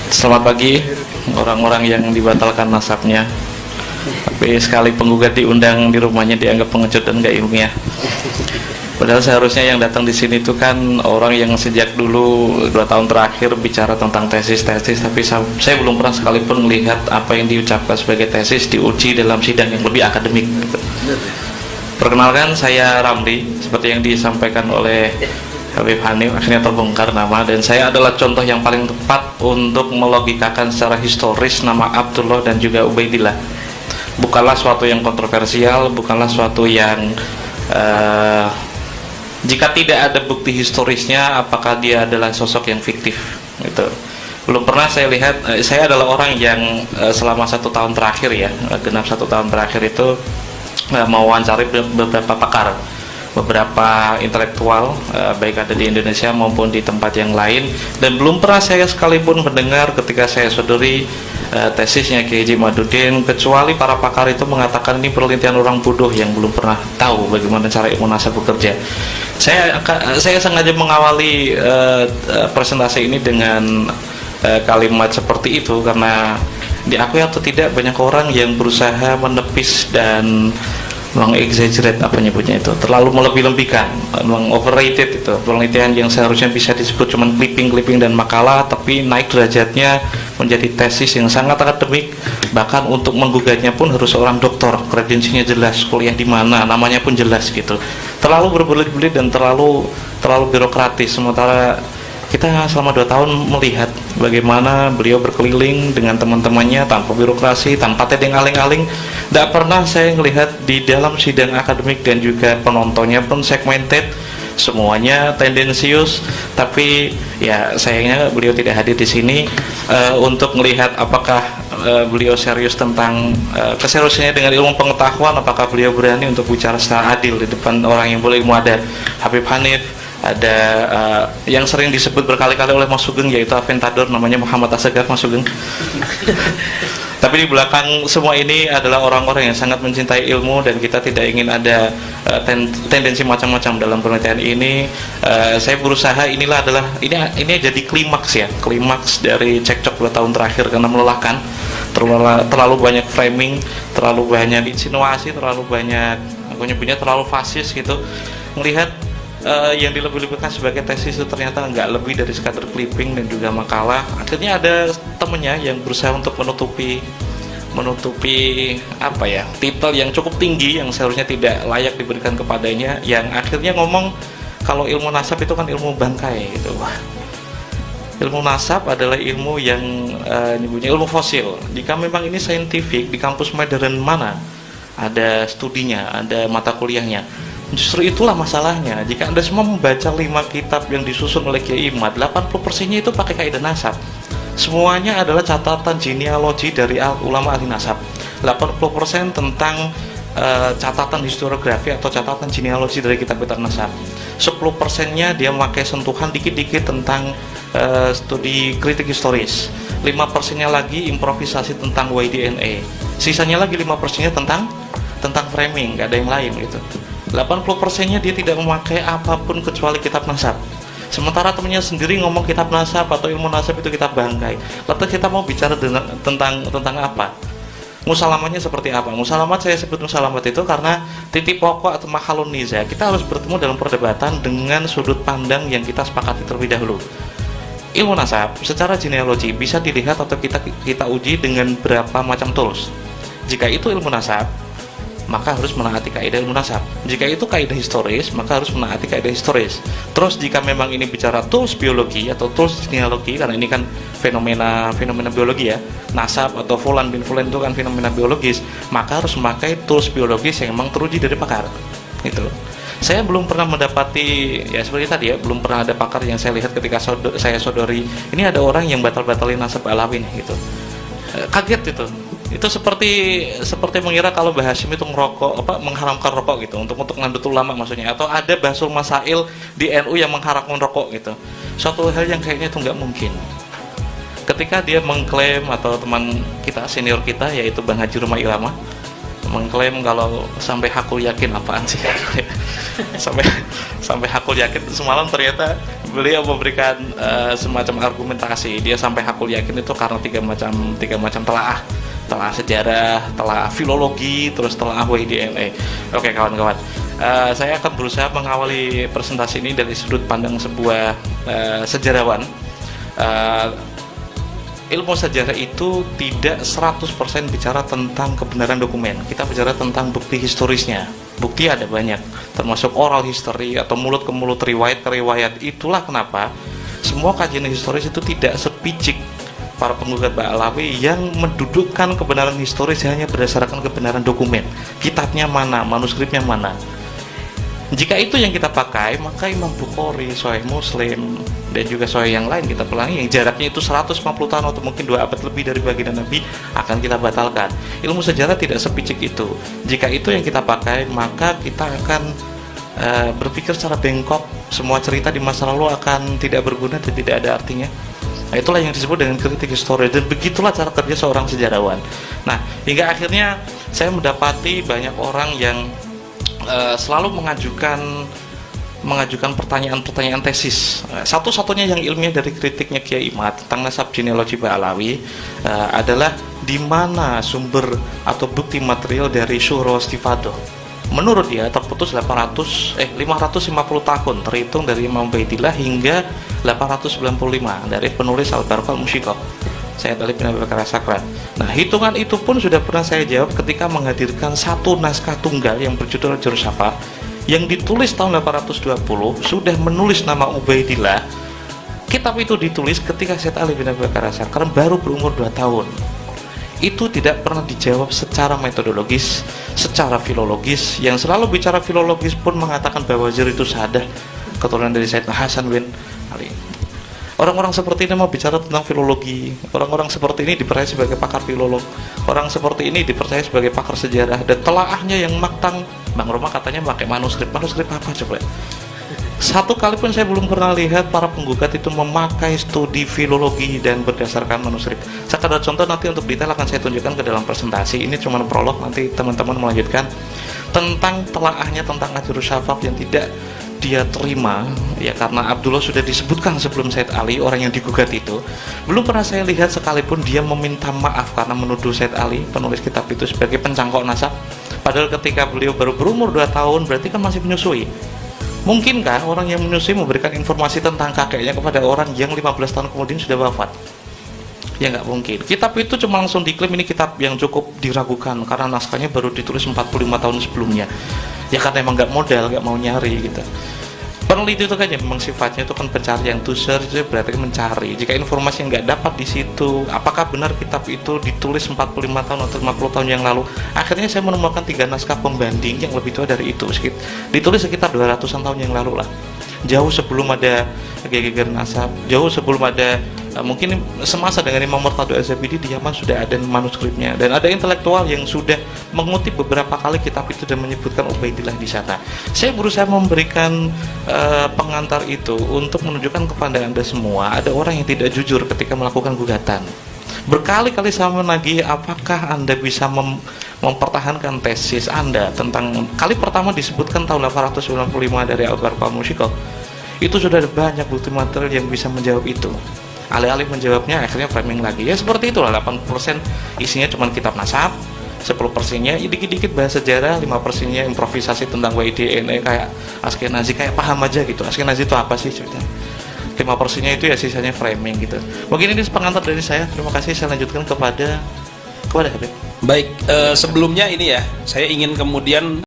Selamat pagi orang-orang yang dibatalkan nasabnya, tapi sekali penggugat diundang di rumahnya dianggap pengecut dan gak ilmiah. Padahal seharusnya yang datang di sini itu kan orang yang sejak dulu 2 tahun terakhir bicara tentang tesis, tapi saya belum pernah sekalipun melihat apa yang diucapkan sebagai tesis diuji dalam sidang yang lebih akademik. Perkenalkan, saya Ramli, seperti yang disampaikan oleh Habib Hanif, akhirnya terbongkar nama, dan saya adalah contoh yang paling tepat untuk melogikakan secara historis nama Abdullah dan juga Ubaidillah. Bukanlah suatu yang kontroversial, bukanlah suatu yang jika tidak ada bukti historisnya, apakah dia adalah sosok yang fiktif gitu. Belum pernah saya lihat. Saya adalah orang yang selama 1 tahun terakhir ya, genap 1 tahun terakhir itu mewawancari beberapa pakar, beberapa intelektual, baik ada di Indonesia maupun di tempat yang lain, dan belum pernah saya sekalipun mendengar ketika saya sodori tesisnya Kiai Haji Madudin, kecuali para pakar itu mengatakan ini penelitian orang bodoh yang belum pernah tahu bagaimana cara ilmu nasab bekerja. Saya sengaja mengawali presentasi ini dengan kalimat seperti itu karena diakui atau tidak banyak orang yang berusaha menepis dan meng-exaggerate, apa nyebutnya itu, terlalu melebih-lebihkan, meng-overrated itu penelitian yang seharusnya bisa disebut cuma clipping dan makalah, tapi naik derajatnya menjadi tesis yang sangat akademik. Bahkan untuk menggugatnya pun harus seorang doktor, kredensinya jelas, kuliah di mana, namanya pun jelas gitu. Terlalu berbelit-belit dan terlalu birokratis. Sementara kita selama 2 tahun melihat bagaimana beliau berkeliling dengan teman-temannya tanpa birokrasi, tanpa tedeng aling-aling. Tidak pernah saya melihat di dalam sidang akademik dan juga penontonnya pun segmented, semuanya tendensius. Tapi ya sayangnya beliau tidak hadir di sini untuk melihat apakah beliau serius tentang keseriusannya dengan ilmu pengetahuan, apakah beliau berani untuk bicara secara adil di depan orang yang berilmu. Ada Habib Hanif, ada yang sering disebut berkali-kali oleh Mas Sugeng, yaitu Aventador, namanya Muhammad Assegaf, Mas Sugeng. Tapi di belakang semua ini adalah orang-orang yang sangat mencintai ilmu, dan kita tidak ingin ada tendensi macam-macam dalam penelitian ini. Saya berusaha, ini jadi klimaks dari cekcok 2 tahun terakhir karena melelahkan. Terlalu banyak framing, terlalu banyak insinuasi, terlalu banyak, aku nyebutnya terlalu fasis gitu. Melihat yang dilebih-lebihkan sebagai tesis itu ternyata nggak lebih dari sekadar clipping dan juga makalah. Akhirnya ada temennya yang berusaha untuk menutupi apa ya, titel yang cukup tinggi yang seharusnya tidak layak diberikan kepadanya, yang akhirnya ngomong kalau ilmu nasab itu kan ilmu bangkai gitu. Wah, ilmu nasab adalah ilmu yang nyebutnya ilmu fosil. Jika memang ini saintifik, di kampus modern mana ada studinya, ada mata kuliahnya. Justru itulah masalahnya. Jika Anda semua membaca 5 kitab yang disusun oleh Kiai Imad, 80%-nya itu pakai kaidah nasab. Semuanya adalah catatan genealogi dari ulama ahli nasab. 80% tentang catatan historiografi atau catatan genealogi dari kitab-kitab nasab. 10%-nya dia memakai sentuhan dikit-dikit tentang studi kritik historis. 5%-nya lagi improvisasi tentang YDNA. Sisanya lagi 5%-nya tentang framing, gak ada yang lain gitu. 80%-nya dia tidak memakai apapun kecuali kitab nasab. Sementara temannya sendiri ngomong kitab nasab atau ilmu nasab itu kitab bangkai. Lalu kita mau bicara tentang apa? Musalamatnya seperti apa? Musalamat, saya sebut musalamat itu karena titik pokok atau mahalun niza. Kita harus bertemu dalam perdebatan dengan sudut pandang yang kita sepakati terlebih dahulu. Ilmu nasab secara genealogi bisa dilihat atau kita uji dengan berapa macam tools. Jika itu ilmu nasab, maka harus menaati kaidah ilmu nasab. Jika itu kaidah historis, maka harus menaati kaidah historis. Terus jika memang ini bicara tools biologi atau tools genealogi, karena ini kan fenomena biologi ya, nasab atau fulan bin fulan itu kan fenomena biologis, maka harus memakai tools biologis yang memang teruji dari pakar. Gitu. Saya belum pernah mendapati, ya seperti tadi ya, belum pernah ada pakar yang saya lihat ketika saya sodori, ini ada orang yang batal-batalin nasab Alawi gitu. Kaget itu. Itu seperti mengira kalau Mbah Hashim itu ngerokok, mengharamkan rokok gitu, untuk ngandut ulama maksudnya, atau ada Basul Masail di NU yang mengharamkan rokok gitu. Suatu hal yang kayaknya itu nggak mungkin. Ketika dia mengklaim, atau teman kita, senior kita, yaitu Bang Haji Rumah Ilama, mengklaim kalau sampai hakul yakin, apaan sih sampai hakul yakin, semalam ternyata beliau memberikan semacam argumentasi. Dia sampai hakul yakin itu karena tiga macam telah sejarah, telah filologi, terus telah WDNE. Oke kawan-kawan, saya akan berusaha mengawali presentasi ini dari sudut pandang sebuah sejarawan. Ilmu sejarah itu tidak 100% bicara tentang kebenaran dokumen. Kita bicara tentang bukti historisnya. Bukti ada banyak, termasuk oral history atau mulut ke mulut, riwayat ke riwayat. Itulah kenapa semua kajian historis itu tidak sepicik para penggugat Ba'alawi yang mendudukkan kebenaran historis hanya berdasarkan kebenaran dokumen. Kitabnya mana, manuskripnya mana. Jika itu yang kita pakai, maka Imam Bukhari, Sahih Muslim, dan juga Sahih yang lain kita pelangi yang jaraknya itu 150 tahun atau mungkin 2 abad lebih dari baginda Nabi akan kita batalkan. Ilmu sejarah tidak sepicik itu. Jika itu yang kita pakai, maka kita akan berpikir secara bengkok. Semua cerita di masa lalu akan tidak berguna dan tidak ada artinya. Nah, itulah yang disebut dengan kritik histori, dan begitulah cara kerja seorang sejarawan. Nah, hingga akhirnya saya mendapati banyak orang yang selalu mengajukan pertanyaan-pertanyaan tesis. Satu-satunya yang ilmiah dari kritiknya Kiai Imad tentang nasab genealogi Ba'alawi adalah di mana sumber atau bukti material dari Syuhra Istifadah. Menurut dia terputus 550 tahun terhitung dari Imam Ubaidillah hingga 895 dari penulis Al-Barqa Al-Musyiqah, Sayyid Ali bin Abi Bakar As-Sakran. Nah, hitungan itu pun sudah pernah saya jawab ketika menghadirkan satu naskah tunggal yang berjudul Jurus Syafa yang ditulis tahun 820, sudah menulis nama Ubaidillah. Kitab itu ditulis ketika Sayyid Ali bin Abi Bakar As-Sakran baru berumur 2 tahun. Itu tidak pernah dijawab secara metodologis, secara filologis. Yang selalu bicara filologis pun mengatakan bahwa Wazir itu sadah keturunan dari Sayyidina Hasan bin Ali. Orang-orang seperti ini mau bicara tentang filologi. Orang-orang seperti ini dipercaya sebagai pakar filolog. Orang seperti ini dipercaya sebagai pakar sejarah. Dan telaahnya yang matang. Bang Roma katanya pakai manuskrip. Manuskrip apa coba? Satu kali pun saya belum pernah lihat para penggugat itu memakai studi filologi dan berdasarkan manuskrip. Sekadar contoh, nanti untuk detail akan saya tunjukkan ke dalam presentasi. Ini cuma prolog, nanti teman-teman melanjutkan tentang telaahnya tentang Jurus Syafa yang tidak dia terima, ya, karena Abdullah sudah disebutkan sebelum Said Ali, orang yang digugat itu. Belum pernah saya lihat sekalipun dia meminta maaf karena menuduh Said Ali, penulis kitab itu, sebagai pencangkok nasab. Padahal ketika beliau baru berumur 2 tahun, berarti kan masih menyusui. Mungkinkah orang yang menyusui memberikan informasi tentang kakeknya kepada orang yang 15 tahun kemudian sudah wafat? Ya nggak mungkin. Kitab itu cuma langsung diklaim ini kitab yang cukup diragukan karena naskahnya baru ditulis 45 tahun sebelumnya. Ya karena emang nggak modal, nggak mau nyari gitu. Peneliti itu kan ya memang sifatnya itu kan pencarian, to search itu berarti mencari. Jika informasi yang nggak dapat di situ, apakah benar kitab itu ditulis 45 tahun atau 50 tahun yang lalu? Akhirnya saya menemukan 3 naskah pembanding yang lebih tua dari itu, ditulis sekitar 200-an tahun yang lalu lah. Jauh sebelum ada geger nasab, jauh sebelum ada mungkin semasa dengan Imam Murtado Az-Zabidi di Yaman sudah ada manuskripnya, dan ada intelektual yang sudah mengutip beberapa kali kitab itu dan menyebutkan Ubaidillah di sana. Saya berusaha memberikan pengantar itu untuk menunjukkan kepada Anda semua ada orang yang tidak jujur ketika melakukan gugatan. Berkali-kali saya menagih, apakah Anda bisa mempertahankan tesis Anda tentang kali pertama disebutkan tahun 895 dari Al-Barqa Al-Musyiqah. Itu sudah ada banyak bukti material yang bisa menjawab itu. Alih-alih menjawabnya akhirnya framing lagi. Ya seperti itulah, 80% isinya cuma kitab nasab, 10%-nya dikit-dikit bahasa sejarah, 5%-nya improvisasi tentang WIDNE kayak Askenazi, kayak paham aja gitu. Askenazi itu apa sih ceritanya? 5%-nya itu ya sisanya framing gitu. Mungkin ini pengantar dari saya. Terima kasih, saya lanjutkan kepada Habib. Baik, sebelumnya ini ya, saya ingin kemudian